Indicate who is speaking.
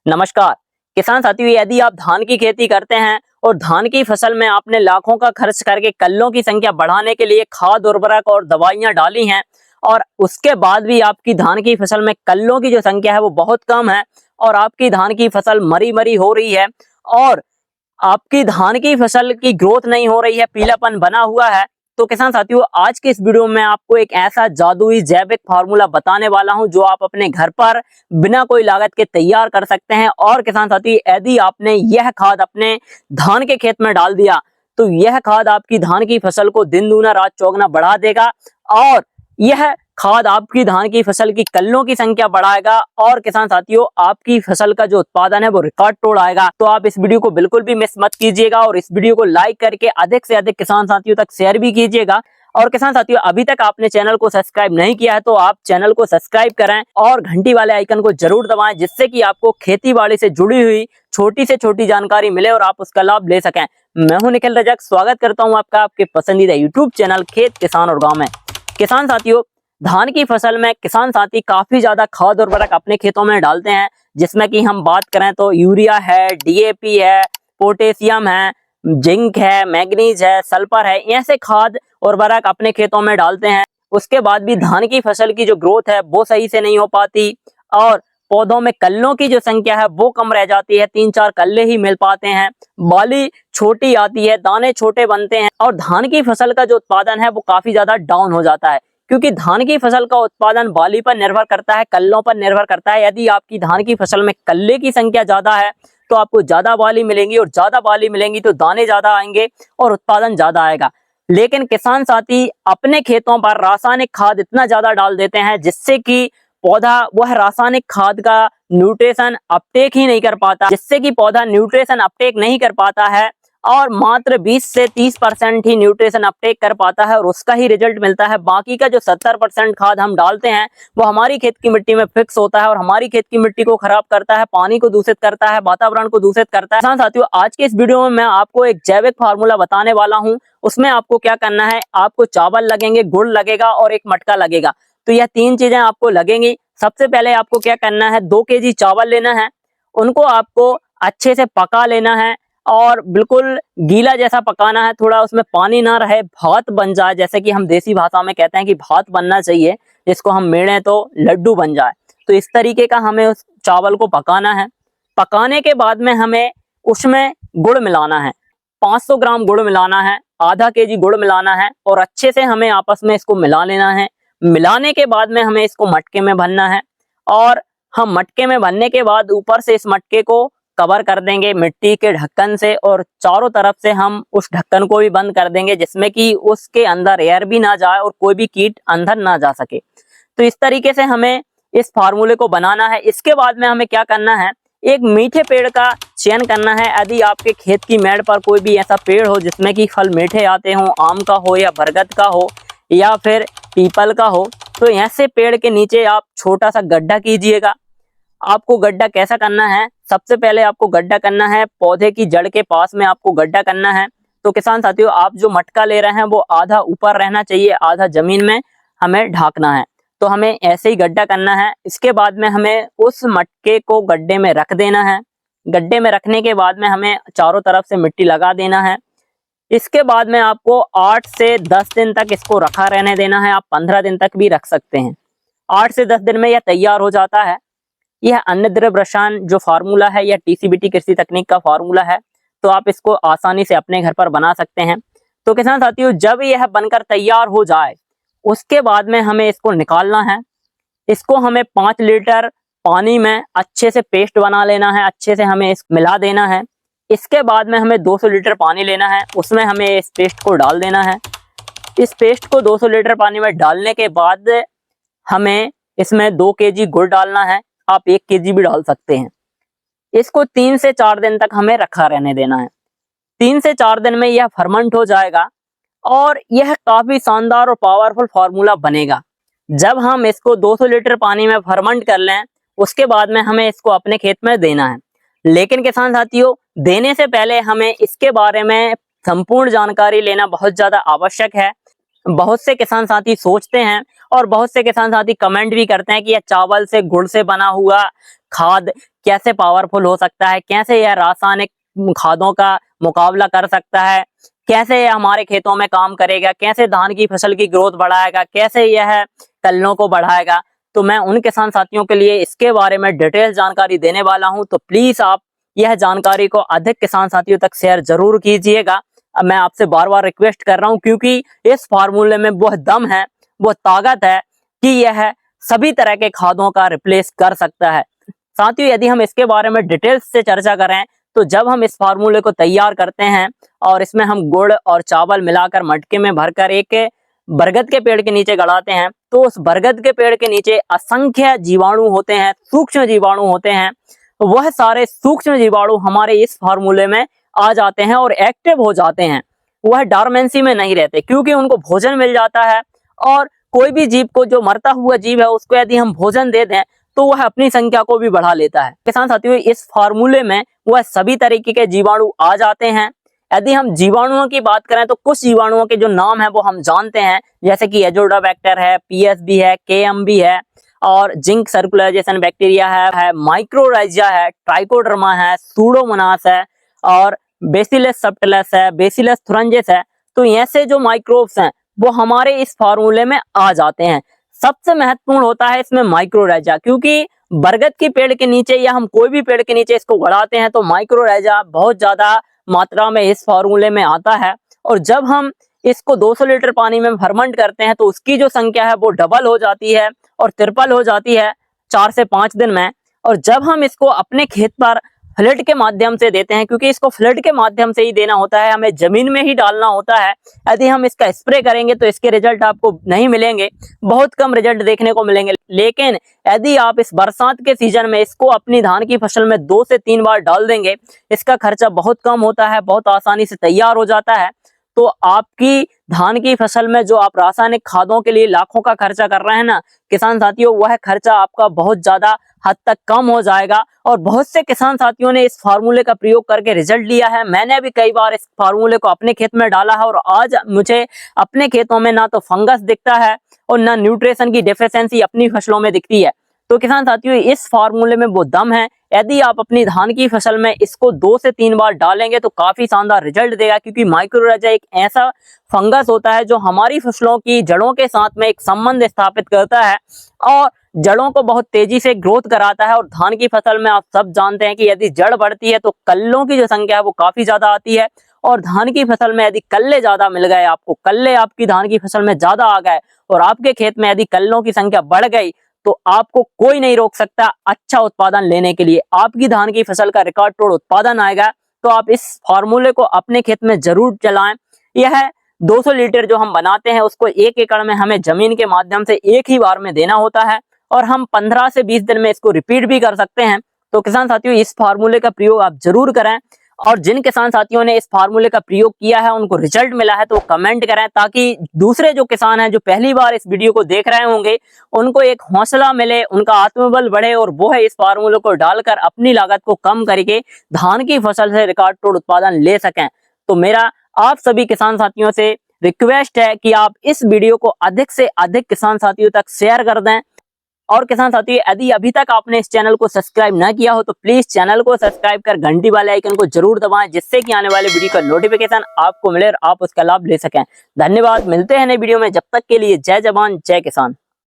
Speaker 1: नमस्कार किसान साथियों, यदि आप धान की खेती करते हैं और धान की फसल में आपने लाखों का खर्च करके कल्लों की संख्या बढ़ाने के लिए खाद उर्वरक और दवाइयां डाली हैं और उसके बाद भी आपकी धान की फसल में कल्लों की जो संख्या है वो बहुत कम है और आपकी धान की फसल मरी मरी हो रही है और आपकी धान की फसल की ग्रोथ नहीं हो रही है, पीलापन बना हुआ है। तो किसान साथियों, आज के इस वीडियो में आपको एक ऐसा जादुई जैविक फार्मूला बताने वाला हूं जो आप अपने घर पर बिना कोई लागत के तैयार कर सकते हैं। और किसान साथी, यदि आपने यह खाद अपने धान के खेत में डाल दिया तो यह खाद आपकी धान की फसल को दिन दूना रात चौगुना बढ़ा देगा और यह खाद आपकी धान की फसल की कल्लों की संख्या बढ़ाएगा और किसान साथियों, आपकी फसल का जो उत्पादन है वो रिकॉर्ड तोड़ आएगा। तो आप इस वीडियो को बिल्कुल भी मिस मत कीजिएगा और इस वीडियो को लाइक करके अधिक से अधिक किसान साथियों तक शेयर भी कीजिएगा। और किसान साथियों, अभी तक आपने चैनल को सब्सक्राइब नहीं किया है तो आप चैनल को सब्सक्राइब करें और घंटी वाले आइकन को जरूर दबाएं, जिससे कि आपको खेती बाड़ी से जुड़ी हुई छोटी से छोटी जानकारी मिले और आप उसका लाभ ले सकें। मैं हूं निखिल रजक, स्वागत करता हूं आपका आपके पसंदीदा यूट्यूब चैनल खेत किसान और गाँव में। किसान साथियों, धान की फसल में किसान साथी काफी ज्यादा खाद उर्वरक अपने खेतों में डालते हैं, जिसमें कि हम बात करें तो यूरिया है, डीएपी है, पोटेशियम है, जिंक है, मैग्नीज है, सल्फर है, ऐसे खाद उर्वरक अपने खेतों में डालते हैं। उसके बाद भी धान की फसल की जो ग्रोथ है वो सही से नहीं हो पाती और पौधों में कल्लों की जो संख्या है वो कम रह जाती है, 3-4 कल्ले ही मिल पाते हैं, बाली छोटी आती है, दाने छोटे बनते हैं और धान की फसल का जो उत्पादन है वो काफी ज्यादा डाउन हो जाता है। क्योंकि धान की फसल का उत्पादन बाली पर निर्भर करता है, कल्लों पर निर्भर करता है। यदि आपकी धान की फसल में कल्ले की संख्या ज्यादा है तो आपको ज्यादा बाली मिलेंगी और ज्यादा बाली मिलेंगी तो दाने ज्यादा आएंगे और उत्पादन ज्यादा आएगा। लेकिन किसान साथी अपने खेतों पर रासायनिक खाद इतना ज्यादा डाल देते हैं जिससे कि पौधा वह रासायनिक खाद का न्यूट्रिशन अपटेक ही नहीं कर पाता, जिससे कि पौधा न्यूट्रिशन अपटेक नहीं कर पाता है और मात्र 20 से 30% ही न्यूट्रिशन अपटेक कर पाता है और उसका ही रिजल्ट मिलता है। बाकी का जो 70% खाद हम डालते हैं वो हमारी खेत की मिट्टी में फिक्स होता है और हमारी खेत की मिट्टी को खराब करता है, पानी को दूषित करता है, वातावरण को दूषित करता है। साथियों, आज के इस वीडियो में मैं आपको एक जैविक फार्मूला बताने वाला हूँ। उसमें आपको क्या करना है, आपको चावल लगेंगे, गुड़ लगेगा और एक मटका लगेगा। तो यह 3 चीजें आपको लगेंगी। सबसे पहले आपको क्या करना है, 2 केजी चावल लेना है, उनको आपको अच्छे से पका लेना है और बिल्कुल गीला जैसा पकाना है, थोड़ा उसमें पानी ना रहे, भात बन जाए, जैसे कि हम देसी भाषा में कहते हैं कि भात बनना चाहिए, जिसको हम मेड़े तो लड्डू बन जाए। तो इस तरीके का हमें उस चावल को पकाना है। पकाने के बाद में हमें उसमें गुड़ मिलाना है, 500 ग्राम गुड़ मिलाना है, आधा केजी गुड़ मिलाना है और अच्छे से हमें आपस में इसको मिला लेना है। मिलाने के बाद में हमें इसको मटके में भरना है और हम मटके में भरने के बाद ऊपर से इस मटके को कवर कर देंगे मिट्टी के ढक्कन से और चारों तरफ से हम उस ढक्कन को भी बंद कर देंगे, जिसमें कि उसके अंदर एयर भी ना जाए और कोई भी कीट अंदर ना जा सके। तो इस तरीके से हमें इस फार्मूले को बनाना है। इसके बाद में हमें क्या करना है, एक मीठे पेड़ का चयन करना है। यदि आपके खेत की मेड़ पर कोई भी ऐसा पेड़ हो जिसमें कि फल मीठे आते हों, आम का हो या बरगद का हो या फिर पीपल का हो, तो ऐसे पेड़ के नीचे आप छोटा सा गड्ढा कीजिएगा। आपको गड्ढा कैसा करना है, सबसे पहले आपको गड्ढा करना है पौधे की जड़ के पास में, आपको गड्ढा करना है। तो किसान साथियों, आप जो मटका ले रहे हैं वो आधा ऊपर रहना चाहिए, आधा जमीन में हमें ढाकना है। तो हमें ऐसे ही गड्ढा करना है। इसके बाद में हमें उस मटके को गड्ढे में रख देना है। गड्ढे में रखने के बाद में हमें चारों तरफ से मिट्टी लगा देना है। इसके बाद में आपको 8 से 10 दिन तक इसको रखा रहने देना है। आप 15 दिन तक भी रख सकते हैं। 8 से 10 दिन में यह तैयार हो जाता है। यह अन्न द्रव्य रसायन जो फार्मूला है, यह टीसीबीटी कृषि तकनीक का फार्मूला है, तो आप इसको आसानी से अपने घर पर बना सकते हैं। तो किसान साथियों, जब यह बनकर तैयार हो जाए उसके बाद में हमें इसको निकालना है। इसको हमें 5 लीटर पानी में अच्छे से पेस्ट बना लेना है, अच्छे से हमें इस मिला देना है। इसके बाद में हमें 200 लीटर पानी लेना है, उसमें हमें इस पेस्ट को डाल देना है। इस पेस्ट को 200 लीटर पानी में डालने के बाद हमें इसमें 2 केजी गुड़ डालना है, आप 1 केजी भी डाल सकते हैं। इसको 3 से 4 दिन तक हमें रखा रहने देना है। 3 से 4 दिन में यह फर्मेंट हो जाएगा और यह काफी शानदार और पावरफुल फार्मूला बनेगा। जब हम इसको 200 लीटर पानी में फर्मेंट कर लें उसके बाद में हमें इसको अपने खेत में देना है। लेकिन किसान साथियों, देने से पहले हमें इसके बारे में संपूर्ण जानकारी लेना बहुत ज्यादा आवश्यक है। बहुत से किसान साथी सोचते हैं और बहुत से किसान साथी कमेंट भी करते हैं कि यह चावल से गुड़ से बना हुआ खाद कैसे पावरफुल हो सकता है, कैसे यह रासायनिक खादों का मुकाबला कर सकता है, कैसे यह हमारे खेतों में काम करेगा, कैसे धान की फसल की ग्रोथ बढ़ाएगा, कैसे यह कल्लों को बढ़ाएगा। तो मैं उन किसान साथियों के लिए इसके बारे में डिटेल जानकारी देने वाला हूं। तो प्लीज आप यह जानकारी को अधिक किसान साथियों तक शेयर जरूर कीजिएगा। अब मैं आपसे बार बार रिक्वेस्ट कर रहा हूं, क्योंकि इस फार्मूले में वह दम है, वो ताकत है कि यह सभी तरह के खादों का रिप्लेस कर सकता है। साथियों, यदि हम इसके बारे में डिटेल्स से चर्चा करें तो जब हम इस फार्मूले को तैयार करते हैं और इसमें हम गुड़ और चावल मिलाकर मटके में भरकर एक बरगद के पेड़ के नीचे गड़ाते हैं, तो उस बरगद के पेड़ के नीचे असंख्य जीवाणु होते हैं, सूक्ष्म जीवाणु होते हैं। वह सारे सूक्ष्म जीवाणु हमारे इस फार्मूले में आ जाते हैं और एक्टिव हो जाते हैं। वह डॉर्मेंसी में नहीं रहते, क्योंकि उनको भोजन मिल जाता है। और कोई भी जीव को, जो मरता हुआ जीव है, उसको यदि हम भोजन दे दें तो वह अपनी संख्या को भी बढ़ा लेता है। किसान साथियों, इस फार्मूले में वह सभी तरीके के जीवाणु आ जाते हैं। यदि हम जीवाणुओं की बात करें तो कुछ जीवाणुओं के जो नाम है वो हम जानते हैं, जैसे कि एजोडाबैक्टर है, पीएसबी है, केएमबी है, और जिंक सर्कुलराइजेशन बैक्टीरिया है, माइक्रोराइजा है, ट्राइकोडर्मा है, सूडोमोनास है, और बेसिलस सबटिलस है, बेसिलस थुरंजिस है। तो ऐसे जो माइक्रोब्स हैं वो हमारे इस फार्मूले में आ जाते हैं। सबसे महत्वपूर्ण होता है इसमें माइक्रोराइजा, क्योंकि बरगद के पेड़ के नीचे या हम कोई भी पेड़ के नीचे इसको गड़ाते हैं तो माइक्रोराइजा बहुत ज्यादा मात्रा में इस फार्मूले में आता है। और जब हम इसको 200 लीटर पानी में फर्मेंट करते हैं तो उसकी जो संख्या है वो डबल हो जाती है और ट्रिपल हो जाती है 4 से 5 दिन में। और जब हम इसको अपने खेत पर फ्लड के माध्यम से देते हैं, क्योंकि इसको फ्लड के माध्यम से ही देना होता है, हमें जमीन में ही डालना होता है। यदि हम इसका स्प्रे करेंगे तो इसके रिजल्ट आपको नहीं मिलेंगे, बहुत कम रिजल्ट देखने को मिलेंगे। लेकिन यदि आप इस बरसात के सीजन में इसको अपनी धान की फसल में 2 से 3 बार डाल देंगे, इसका खर्चा बहुत कम होता है, बहुत आसानी से तैयार हो जाता है। तो आपकी धान की फसल में जो आप रासायनिक खादों के लिए लाखों का खर्चा कर रहे हैं ना किसान साथियों, वह खर्चा आपका बहुत ज्यादा हद तक कम हो जाएगा। और बहुत से किसान साथियों ने इस फार्मूले का प्रयोग करके रिजल्ट लिया है। मैंने भी कई बार इस फार्मूले को अपने खेत में डाला है और आज मुझे अपने खेतों में ना तो फंगस दिखता है और ना न्यूट्रिशन की डेफिशिएंसी अपनी फसलों में दिखती है। तो किसान साथियों, इस फार्मूले में वो दम है। यदि आप अपनी धान की फसल में इसको 2 से 3 बार डालेंगे तो काफी शानदार रिजल्ट देगा, क्योंकि माइक्रोराइजा एक ऐसा फंगस होता है जो हमारी फसलों की जड़ों के साथ में एक संबंध स्थापित करता है और जड़ों को बहुत तेजी से ग्रोथ कराता है। और धान की फसल में आप सब जानते हैं कि यदि जड़ बढ़ती है तो कल्लों की जो संख्या है वो काफी ज्यादा आती है। और धान की फसल में यदि कल्ले ज्यादा मिल गए, आपको कल्ले आपकी धान की फसल में ज्यादा आ गए और आपके खेत में यदि कल्लों की संख्या बढ़ गई, तो आपको कोई नहीं रोक सकता अच्छा उत्पादन लेने के लिए। आपकी धान की फसल का रिकॉर्ड तोड़ उत्पादन आएगा। तो आप इस फार्मूले को अपने खेत में जरूर चलाएं। यह 200 लीटर जो हम बनाते हैं उसको 1 एकड़ में हमें जमीन के माध्यम से एक ही बार में देना होता है और हम 15 से 20 दिन में इसको रिपीट भी कर सकते हैं। तो किसान साथियों, इस फार्मूले का प्रयोग आप जरूर करें। और जिन किसान साथियों ने इस फार्मूले का प्रयोग किया है, उनको रिजल्ट मिला है, तो कमेंट करें, ताकि दूसरे जो किसान हैं जो पहली बार इस वीडियो को देख रहे होंगे उनको एक हौसला मिले, उनका आत्मबल बढ़े और वो है इस फार्मूले को डालकर अपनी लागत को कम करके धान की फसल से रिकॉर्ड तोड़ उत्पादन ले सकें। तो मेरा आप सभी किसान साथियों से रिक्वेस्ट है कि आप इस वीडियो को अधिक से अधिक किसान साथियों तक शेयर कर दें। और किसान साथियों, यदि अभी तक आपने इस चैनल को सब्सक्राइब ना किया हो तो प्लीज चैनल को सब्सक्राइब कर घंटी वाले आइकन को जरूर दबाएं, जिससे कि आने वाले वीडियो का नोटिफिकेशन आपको मिले और आप उसका लाभ ले सकें। धन्यवाद, मिलते हैं नई वीडियो में। जब तक के लिए जय जवान जय किसान।